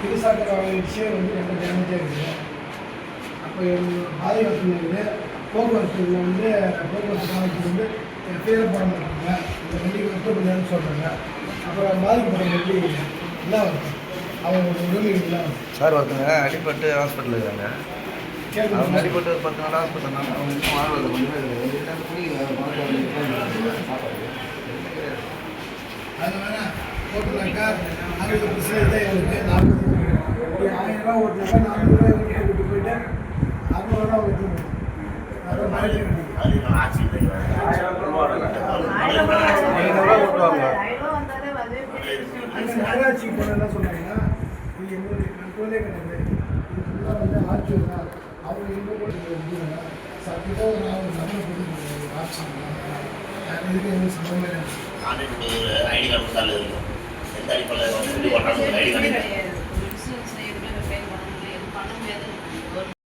இருசக்கர விஷயம் ரொம்ப டேமேஜாக இருக்குது. அப்போ பாதுகாப்பு போக்குவரத்தில் போக்குவரத்து காலத்துக்கு பேரை போட மாட்டாங்க, இந்த வண்டி ஒத்துழையான்னு சொல்கிறாங்க. அப்புறம் பாதிக்கப்பட்ட வண்டி என்ன இருக்கும் அவங்க உரிமைகள் சார் ஒருத்தங்க அடிப்பட்டு ஹாஸ்பிட்டல் இருக்காங்க. அவங்க அடிப்பட்டு 10 நாள் ஹாஸ்பிட்டல் அவங்க இன்னும் வாழ்வது அது வேணா ஓட்டுனாக்கா 60% தான் எங்களுக்கு 1000 ரூபா ஓட்டுனாக்கா 400 ரூபாய் கூப்பிட்டு போயிட்டு 600 ரூபா ஓட்டுவோம். அப்புறம் நகராட்சிக்கு போன என்ன சொன்னாங்கன்னா, இது எங்களுடைய கண்ட்ரோலே கிடையாது, இது ஃபுல்லாக ஆட்சி தான் அவங்க எங்கே கூட சத்தியமாக நான் நம்பர் கொடுத்து ஆட்சி இதுக்கு எங்களுக்கு சம்பந்தமே ஐடி கார்டு கொடுத்தாலும் இருக்கும். எந்த அடிப்படையில் ஐடி கார்டு